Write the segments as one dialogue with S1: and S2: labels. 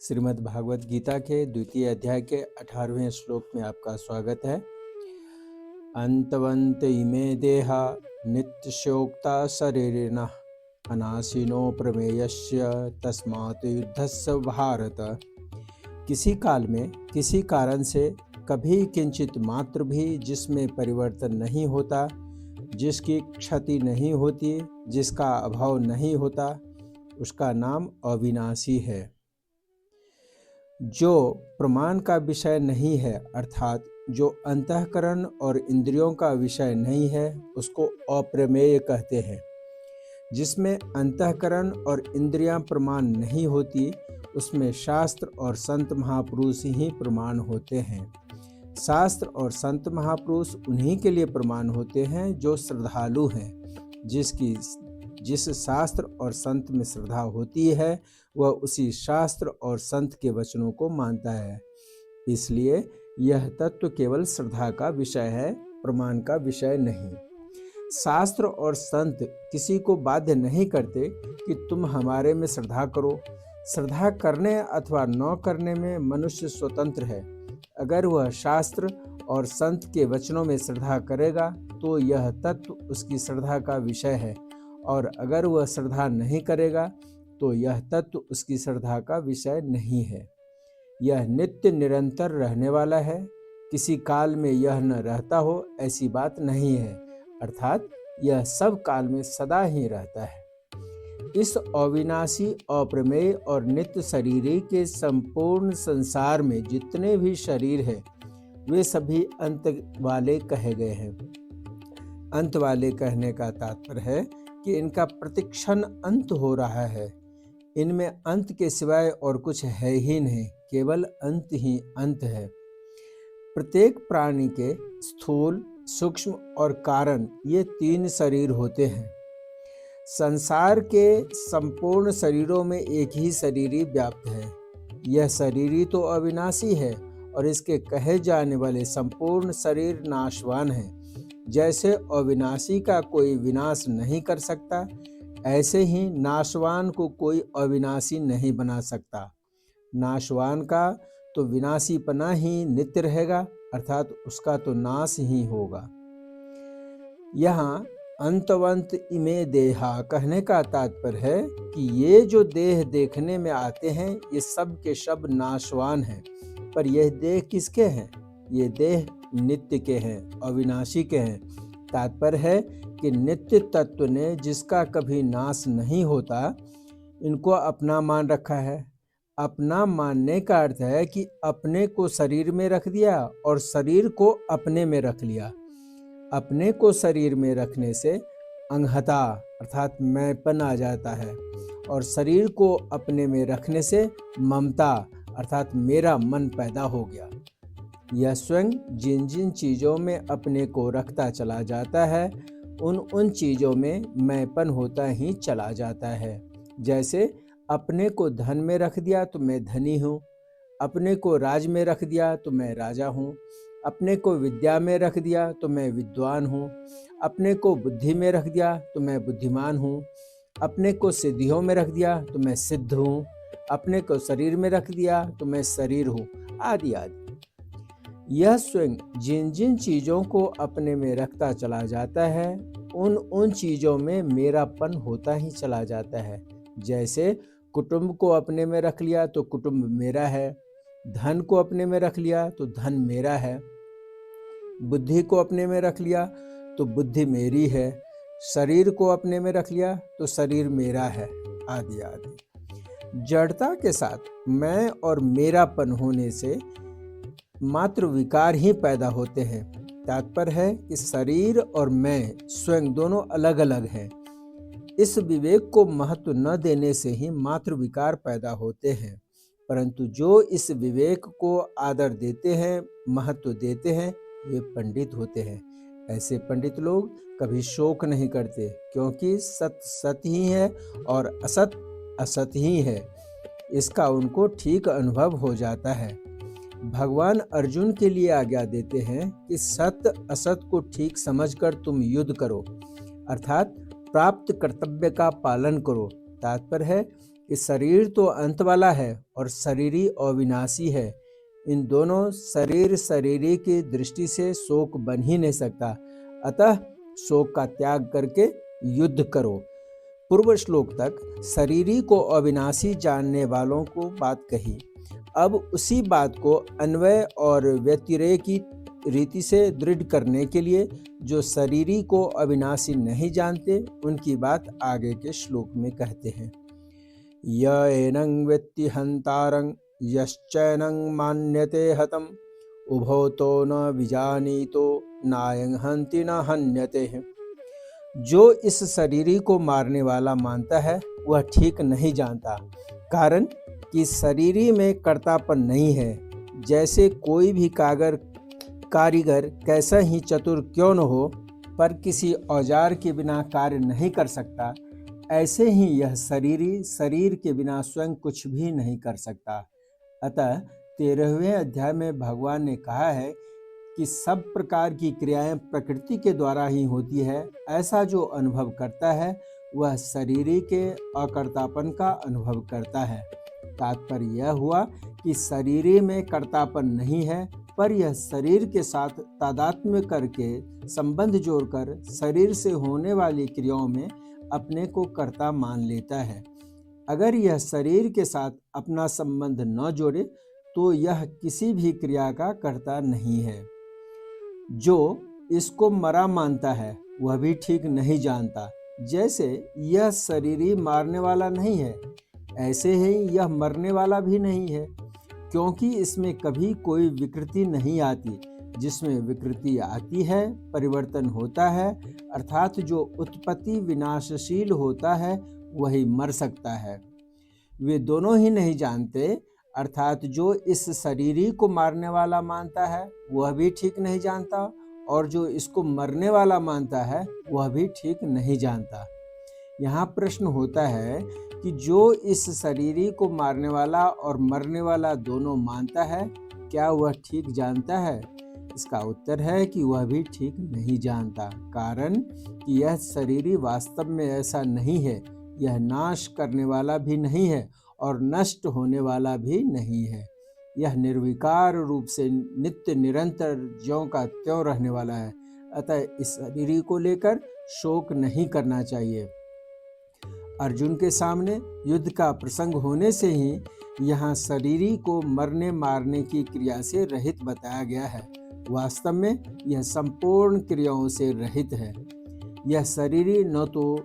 S1: श्रीमद् भागवत गीता के द्वितीय अध्याय के 18वें श्लोक में आपका स्वागत है। अंतवंत इमे देहा नित्यशोक्ता शरीरिणः अनाशिनो प्रमेयस्य तस्मात् युद्धस्य भारत। किसी काल में किसी कारण से कभी किंचित मात्र भी जिसमें परिवर्तन नहीं होता, जिसकी क्षति नहीं होती, जिसका अभाव नहीं होता, उसका नाम अविनाशी है। जो प्रमाण का विषय नहीं है अर्थात जो अंतःकरण और इंद्रियों का विषय नहीं है उसको अप्रमेय कहते हैं। जिसमें अंतःकरण और इंद्रियां प्रमाण नहीं होती उसमें शास्त्र और संत महापुरुष ही प्रमाण होते हैं। शास्त्र और संत महापुरुष उन्हीं के लिए प्रमाण होते हैं जो श्रद्धालु हैं। जिस शास्त्र और संत में श्रद्धा होती है वह उसी शास्त्र और संत के वचनों को मानता है। इसलिए यह तत्व केवल श्रद्धा का विषय है, प्रमाण का विषय नहीं। शास्त्र और संत किसी को बाध्य नहीं करते कि तुम हमारे में श्रद्धा करो। श्रद्धा करने अथवा न करने में मनुष्य स्वतंत्र है। अगर वह शास्त्र और संत के वचनों में श्रद्धा करेगा तो यह तत्व उसकी श्रद्धा का विषय है, और अगर वह श्रद्धा नहीं करेगा तो यह तत्व उसकी श्रद्धा का विषय नहीं है। यह नित्य निरंतर रहने वाला है, किसी काल में यह न रहता हो ऐसी बात नहीं है, अर्थात यह सब काल में सदा ही रहता है। इस अविनाशी, अप्रमेय और नित्य शरीर के संपूर्ण संसार में जितने भी शरीर हैं वे सभी अंत वाले कहे गए हैं। अंत वाले कहने का तात्पर्य है कि इनका प्रतिक्षण अंत हो रहा है। इनमें अंत के सिवाय और कुछ है ही नहीं, केवल अंत ही अंत है। प्रत्येक प्राणी के स्थूल, सूक्ष्म और कारण ये तीन शरीर होते हैं। संसार के संपूर्ण शरीरों में एक ही शरीर व्याप्त है। यह शरीर तो अविनाशी है और इसके कहे जाने वाले संपूर्ण शरीर नाशवान है। जैसे अविनाशी का कोई विनाश नहीं कर सकता, ऐसे ही नाशवान को कोई अविनाशी नहीं बना सकता। नाशवान का तो विनाशीपना ही नित्य रहेगा, अर्थात उसका तो नाश ही होगा। यहाँ अंतवंत इमे देहा कहने का तात्पर्य है कि ये जो देह देखने में आते हैं ये सब के सब नाशवान हैं, पर यह देह किसके हैं? ये देह नित्य के हैं, अविनाशी के हैं। तात्पर्य है कि नित्य तत्व ने जिसका कभी नाश नहीं होता इनको अपना मान रखा है। अपना मानने का अर्थ है कि अपने को शरीर में रख दिया और शरीर को अपने में रख लिया। अपने को शरीर में रखने से अंगहता अर्थात मैंपन आ जाता है, और शरीर को अपने में रखने से ममता अर्थात मेरा मन पैदा हो गया। यह स्वयं जिन जिन चीज़ों में अपने को रखता चला जाता है उन चीज़ों में मैंपन होता ही चला जाता है। जैसे अपने को धन में रख दिया तो मैं धनी हूँ, अपने को राज में रख दिया तो मैं राजा हूँ, अपने को विद्या में रख दिया तो मैं विद्वान हूँ, अपने को बुद्धि में रख दिया तो मैं बुद्धिमान हूँ, अपने को सिद्धियों में रख दिया तो मैं सिद्ध हूँ, अपने को शरीर में रख दिया तो मैं शरीर हूँ, आदि आदि। यह स्वयं जिन जिन चीज़ों को अपने में रखता चला जाता है उन चीज़ों में मेरापन होता ही चला जाता है। जैसे कुटुंब को अपने में रख लिया तो कुटुंब मेरा है, धन को अपने में रख लिया तो धन मेरा है, बुद्धि को अपने में रख लिया तो बुद्धि मेरी है, शरीर को अपने में रख लिया तो शरीर मेरा है, आदि आदि। जड़ता के साथ मैं और मेरापन होने से मात्र विकार ही पैदा होते हैं। तात्पर्य है कि शरीर और मैं स्वयं दोनों अलग अलग हैं। इस विवेक को महत्व न देने से ही मात्र विकार पैदा होते हैं, परंतु जो इस विवेक को आदर देते हैं, महत्व देते हैं, वे पंडित होते हैं। ऐसे पंडित लोग कभी शोक नहीं करते, क्योंकि सत सत ही है और असत असत ही है, इसका उनको ठीक अनुभव हो जाता है। भगवान अर्जुन के लिए आज्ञा देते हैं कि सत्य असत को ठीक समझकर तुम युद्ध करो, अर्थात प्राप्त कर्तव्य का पालन करो। तात्पर्य है कि शरीर तो अंत वाला है और शरीरी अविनाशी है। इन दोनों शरीर शरीरी की दृष्टि से शोक बन ही नहीं सकता, अतः शोक का त्याग करके युद्ध करो। पूर्व श्लोक तक शरीरी को अविनाशी जानने वालों को बात कही। अब उसी बात को अन्वय और व्यतिरेक की रीति से दृढ़ करने के लिए जो शरीरी को अविनाशी नहीं जानते, उनकी बात आगे के श्लोक में कहते हैं। य एनं वेत्ति हन्तारं यश्चैनं मान्यते हतम् उभौ तो न विजानीतो नायं हन्ति न हन्यते। जो इस शरीरी को मारने वाला मानता है वह ठीक नहीं जानता, कारण कि शरीरी में कर्तापन नहीं है। जैसे कोई भी कारीगर कैसा ही चतुर क्यों न हो, पर किसी औजार के बिना कार्य नहीं कर सकता, ऐसे ही यह शरीरी शरीर के बिना स्वयं कुछ भी नहीं कर सकता। अतः 13वें अध्याय में भगवान ने कहा है कि सब प्रकार की क्रियाएं प्रकृति के द्वारा ही होती है। ऐसा जो अनुभव करता है वह शरीरी के अकर्तापन का अनुभव करता है। तात्पर्य यह हुआ कि शरीरी में कर्तापन नहीं है, पर यह शरीर के साथ तादात्म्य करके संबंध जोड़कर शरीर से होने वाली क्रियाओं में अपने को कर्ता मान लेता है। अगर यह शरीर के साथ अपना संबंध न जोड़े तो यह किसी भी क्रिया का कर्ता नहीं है। जो इसको मरा मानता है वह भी ठीक नहीं जानता। जैसे यह शरीरी मारने वाला नहीं है, ऐसे ही यह मरने वाला भी नहीं है, क्योंकि इसमें कभी कोई विकृति नहीं आती। जिसमें विकृति आती है, परिवर्तन होता है, अर्थात जो उत्पत्ति विनाशशील होता है वही मर सकता है। वे दोनों ही नहीं जानते, अर्थात जो इस शरीरी को मारने वाला मानता है वह भी ठीक नहीं जानता, और जो इसको मरने वाला मानता है वह भी ठीक नहीं जानता। यहाँ प्रश्न होता है कि जो इस शरीरी को मारने वाला और मरने वाला दोनों मानता है, क्या वह ठीक जानता है? इसका उत्तर है कि वह भी ठीक नहीं जानता, कारण कि यह शरीरी वास्तव में ऐसा नहीं है। यह नाश करने वाला भी नहीं है और नष्ट होने वाला भी नहीं है। यह निर्विकार रूप से नित्य निरंतर ज्यों का त्यों रहने वाला है। अतः इस शरीरी को लेकर शोक नहीं करना चाहिए। अर्जुन के सामने युद्ध का प्रसंग होने से ही यहाँ शरीरी को मरने मारने की क्रिया से रहित बताया गया है। वास्तव में यह संपूर्ण क्रियाओं से रहित है। यह शरीरी न तो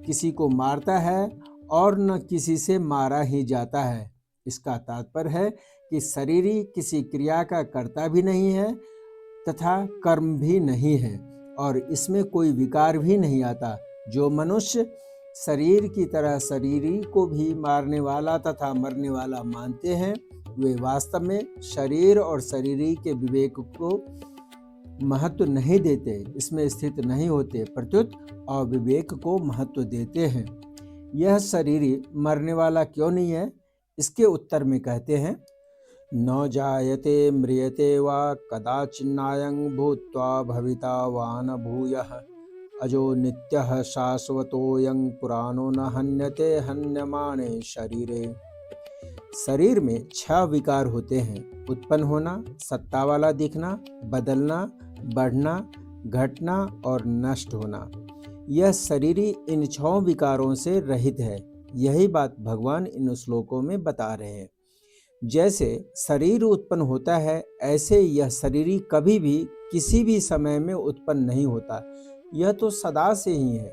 S1: किसी को मारता है और न किसी से मारा ही जाता है। इसका तात्पर्य है कि शरीरी किसी क्रिया का कर्ता भी नहीं है तथा कर्म भी नहीं है, और इसमें कोई विकार भी नहीं आता। जो मनुष्य शरीर की तरह शरीरी को भी मारने वाला तथा मरने वाला मानते हैं, वे वास्तव में शरीर और शरीरी के विवेक को महत्व नहीं देते, इसमें स्थित नहीं होते, प्रत्युत अविवेक को महत्व देते हैं। यह शरीरी मरने वाला क्यों नहीं है? इसके उत्तर में कहते हैं, न जायते म्रियते वा कदाचिन्नायं भूत्वा भविता वा न भूयः अजो नित्यः शाश्वतोऽयं पुराणो न हन्यते हन्यमाने शरीरे। शरीर में 6 विकार होते हैं: उत्पन्न होना, सत्ता वाला दिखना, बदलना, बढ़ना, घटना और नष्ट होना। यह शरीरी इन 6 विकारों से रहित है। यही बात भगवान इन श्लोकों में बता रहे हैं। जैसे शरीर उत्पन्न होता है, ऐसे यह शरीरी कभी भी किसी भी समय में उत्पन्न नहीं होता। यह तो सदा से ही है।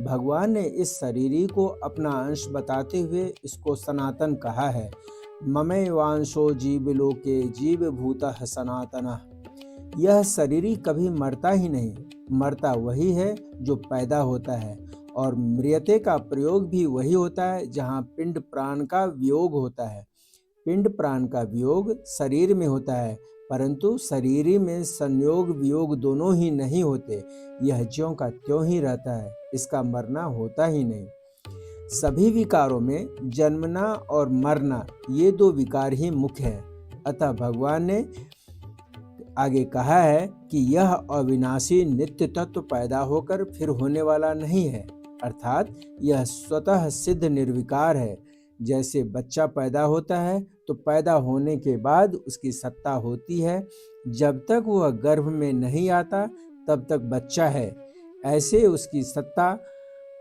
S1: भगवान ने इस शरीरी को अपना अंश बताते हुए इसको सनातन कहा है। ममैवांशो जीवलोके जीवभूतः सनातनः। यह शरीरी कभी मरता ही नहीं। मरता वही है जो पैदा होता है, और म्रियते का प्रयोग भी वही होता है जहाँ पिंड प्राण का वियोग होता है। पिंड प्राण का वियोग शरीर में होता है, परंतु शरीरी में संयोग वियोग दोनों ही नहीं होते। यह ज्यों का त्यों ही रहता है, इसका मरना होता ही नहीं। सभी विकारों में जन्मना और मरना, ये 2 विकार ही मुख्य है। अतः भगवान ने आगे कहा है कि यह अविनाशी नित्य तत्व पैदा होकर फिर होने वाला नहीं है, अर्थात यह स्वतः सिद्ध निर्विकार है। जैसे बच्चा पैदा होता है तो पैदा होने के बाद उसकी सत्ता होती है, जब तक वह गर्भ में नहीं आता तब तक बच्चा है, ऐसे उसकी सत्ता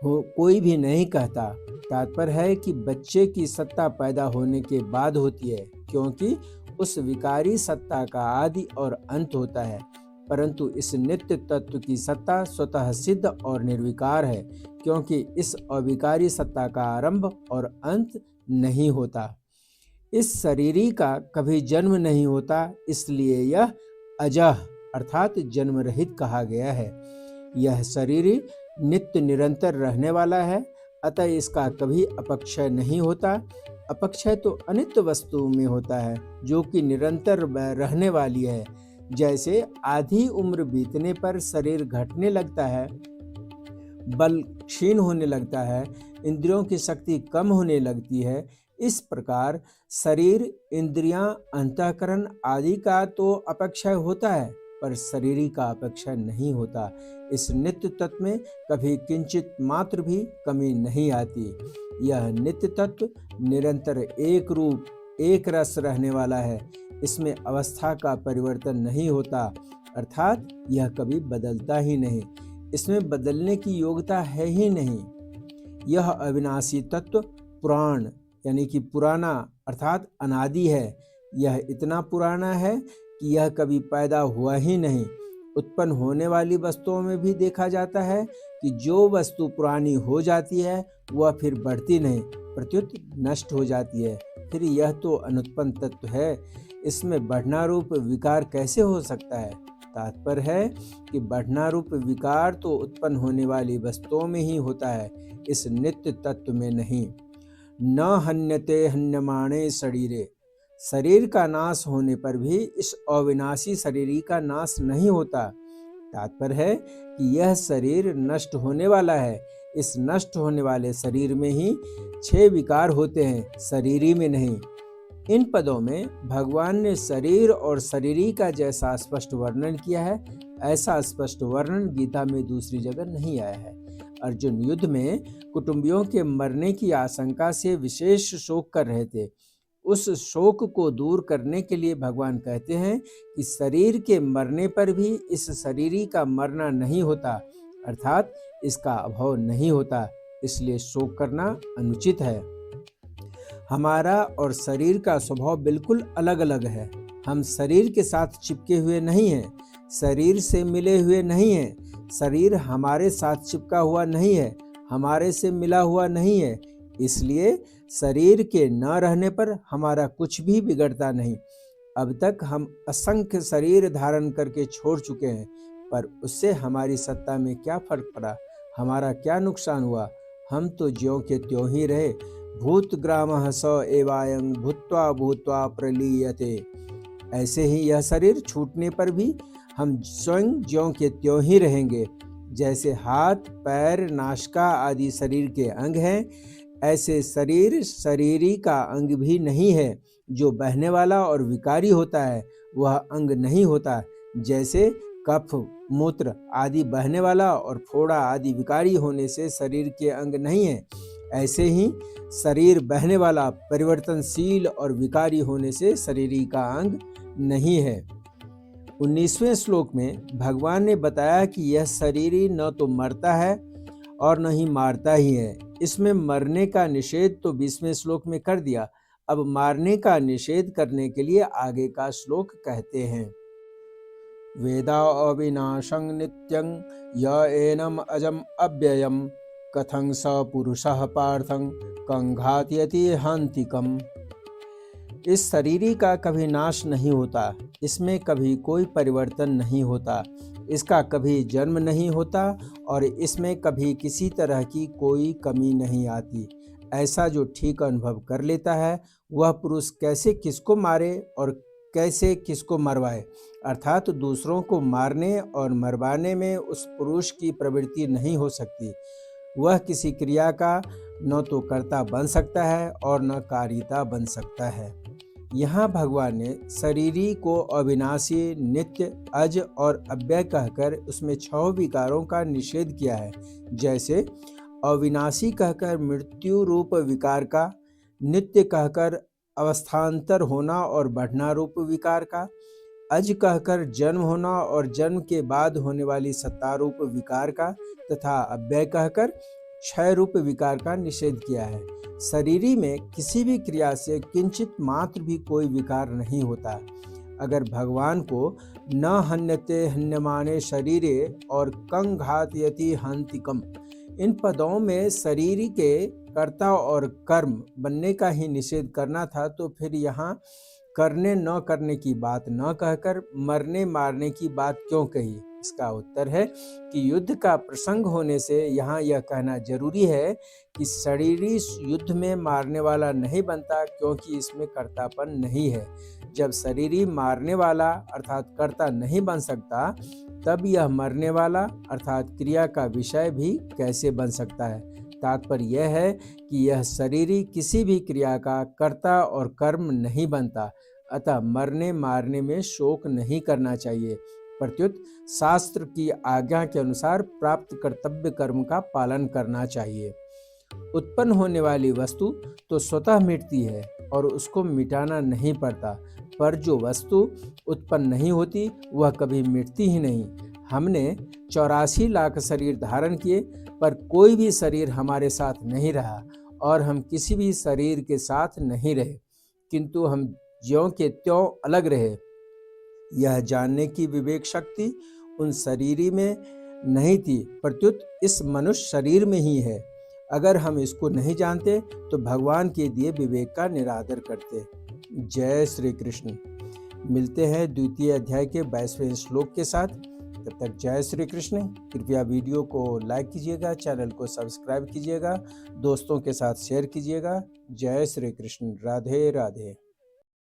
S1: कोई भी नहीं कहता। तात्पर्य है कि बच्चे की सत्ता पैदा होने के बाद होती है, क्योंकि उस विकारी सत्ता का आदि और अंत होता है, परंतु इस नित्य तत्व की सत्ता स्वतः सिद्ध और निर्विकार है, क्योंकि इस अविकारी सत्ता का आरंभ और अंत नहीं होता। इस शरीरी का कभी जन्म नहीं होता, इसलिए यह अजह अर्थात जन्म रहित कहा गया है। यह शरीरी नित्य निरंतर रहने वाला है, अतः इसका कभी अपक्षय नहीं होता। अपक्षय तो अनित्य वस्तु में होता है, जो कि निरंतर रहने वाली है। जैसे आधी उम्र बीतने पर शरीर घटने लगता है, बल क्षीण होने लगता है, इंद्रियों की शक्ति कम होने लगती है, इस प्रकार शरीर, इंद्रियां, अंतःकरण आदि का तो अपक्षय होता है, पर शरीरी का अपक्षय नहीं होता। इस नित्य तत्व में कभी किंचित मात्र भी कमी नहीं आती। यह नित्य तत्व निरंतर एक रूप, एक रस रहने वाला है। इसमें अवस्था का परिवर्तन नहीं होता, अर्थात यह कभी बदलता ही नहीं। इसमें बदलने की योग्यता है ही नहीं। यह अविनाशी तत्व पुराण यानी कि पुराना अर्थात अनादि है। यह इतना पुराना है कि यह कभी पैदा हुआ ही नहीं। उत्पन्न होने वाली वस्तुओं में भी देखा जाता है कि जो वस्तु पुरानी हो जाती है वह फिर बढ़ती नहीं, प्रत्युत नष्ट हो जाती है। फिर यह तो अनुत्पन्न तत्व है, इसमें बढ़ना रूप विकार कैसे हो सकता है? तात्पर्य है कि बढ़ना रूप विकार तो उत्पन्न होने वाली वस्तुओं में ही होता है, इस नित्य तत्व में नहीं। न हन्यते हन्यमाणे शरीरे, शरीर का नाश होने पर भी इस अविनाशी शरीर का नाश नहीं होता। तात्पर्य है कि यह शरीर नष्ट होने वाला है। इस नष्ट होने वाले शरीर में ही 6 विकार होते हैं, शरीरी में नहीं। इन पदों में भगवान ने शरीर और शरीरी का जैसा स्पष्ट वर्णन किया है, ऐसा स्पष्ट वर्णन गीता में दूसरी जगह नहीं आया है। अर्जुन युद्ध में कुटुंबियों के मरने की आशंका से विशेष शोक कर रहे थे। उस शोक को दूर करने के लिए भगवान कहते हैं कि शरीर के मरने पर भी इस शरीरी का मरना नहीं होता, अर्थात इसका अभाव नहीं होता, इसलिए शोक करना अनुचित है। हमारा और शरीर का स्वभाव बिल्कुल अलग अलग है। हम शरीर के साथ चिपके हुए नहीं हैं, शरीर से मिले हुए नहीं हैं। शरीर हमारे साथ चिपका हुआ नहीं है, हमारे से मिला हुआ नहीं है। इसलिए शरीर के न रहने पर हमारा कुछ भी बिगड़ता नहीं। अब तक हम असंख्य शरीर धारण करके छोड़ चुके हैं, पर उससे हमारी सत्ता में क्या फर्क पड़ा? हमारा क्या नुकसान हुआ? हम तो ज्यों के त्यों ही रहे। भूतग्रामः स एवायं भूत्वा भूत्वा प्रलीयते। ऐसे ही यह शरीर छूटने पर भी हम स्वयं ज्यों के त्यों ही रहेंगे। जैसे हाथ, पैर, नासिका आदि शरीर के अंग हैं, ऐसे शरीर शरीरी का अंग भी नहीं है। जो बहने वाला और विकारी होता है वह अंग नहीं होता। जैसे कफ, मूत्र आदि बहने वाला और फोड़ा आदि विकारी होने से शरीर के अंग नहीं है, ऐसे ही शरीर बहने वाला, परिवर्तनशील और विकारी होने से शरीरी का अंग नहीं है। 19वें श्लोक में भगवान ने बताया कि यह शरीरी न तो मरता है और न ही मारता ही है। इसमें मरने का निषेध तो 20वें श्लोक में कर दिया। अब मारने का निषेध करने के लिए आगे का श्लोक कहते हैं। वेदा अविनाशं नित्यं य एनम अजम अव्ययम कथं स पुरुषः पार्थं कं घातयति हान्तिकम्। इस शरीरी का कभी नाश नहीं होता, इसमें कभी कोई परिवर्तन नहीं होता, इसका कभी जन्म नहीं होता और इसमें कभी किसी तरह की कोई कमी नहीं आती। ऐसा जो ठीक अनुभव कर लेता है वह पुरुष कैसे किसको मारे और कैसे किसको मरवाए, अर्थात दूसरों को मारने और मरवाने में उस पुरुष की प्रवृत्ति नहीं हो सकती। वह किसी क्रिया का न तो कर्ता बन सकता है और न कारिता बन सकता है। यहाँ भगवान ने शरीरी को अविनाशी, नित्य, अज और अव्यय कहकर उसमें 6 विकारों का निषेध किया है। जैसे अविनाशी कहकर मृत्यु रूप विकार का, नित्य कहकर अवस्थान्तर होना और बढ़ना रूप विकार का, अज कहकर जन्म होना और जन्म के बाद होने वाली सत्ता रूप विकार का, तथा अव्यय कहकर क्षय रूप विकार का निषेध किया है। शरीरी में किसी भी क्रिया से किंचित मात्र भी कोई विकार नहीं होता। अगर भगवान को न हन्यते हन्यमाने शरीरे और कं घातयति हन्तिकम, इन पदों में शरीर के कर्ता और कर्म बनने का ही निषेध करना था, तो फिर यहाँ करने न करने की बात न कहकर मरने मारने की बात क्यों कही? इसका उत्तर है कि युद्ध का प्रसंग होने से यहाँ यह कहना जरूरी है कि शरीरी युद्ध में मारने वाला नहीं बनता, क्योंकि इसमें कर्तापन नहीं है। जब शरीरी मारने वाला अर्थात कर्ता नहीं बन सकता, तब यह मरने वाला अर्थात क्रिया का विषय भी कैसे बन सकता है? तात्पर्य यह है कि यह शरीरी किसी भी क्रिया का कर्ता और कर्म नहीं बनता, अतः मरने मारने में शोक नहीं करना चाहिए। प्रत्युत शास्त्र की आज्ञा के अनुसार प्राप्त कर्तव्य कर्म का पालन करना चाहिए। उत्पन्न होने वाली वस्तु तो स्वतः मिटती है और उसको मिटाना नहीं पड़ता, पर जो वस्तु उत्पन्न नहीं होती वह कभी मिटती ही नहीं। हमने 84 लाख शरीर धारण किए, पर कोई भी शरीर हमारे साथ नहीं रहा और हम किसी भी शरीर के साथ नहीं रहे, किंतु हम ज्यों के त्यों अलग रहे। यह जानने की विवेक शक्ति उन शरीरी में नहीं थी, प्रत्युत इस मनुष्य शरीर में ही है। अगर हम इसको नहीं जानते तो भगवान के दिए विवेक का निरादर करते। जय श्री कृष्ण। मिलते हैं द्वितीय अध्याय के 22वें श्लोक के साथ। तब तक जय श्री कृष्ण। कृपया वीडियो को लाइक कीजिएगा, चैनल को सब्सक्राइब कीजिएगा, दोस्तों के साथ शेयर कीजिएगा। जय श्री कृष्ण। राधे राधे।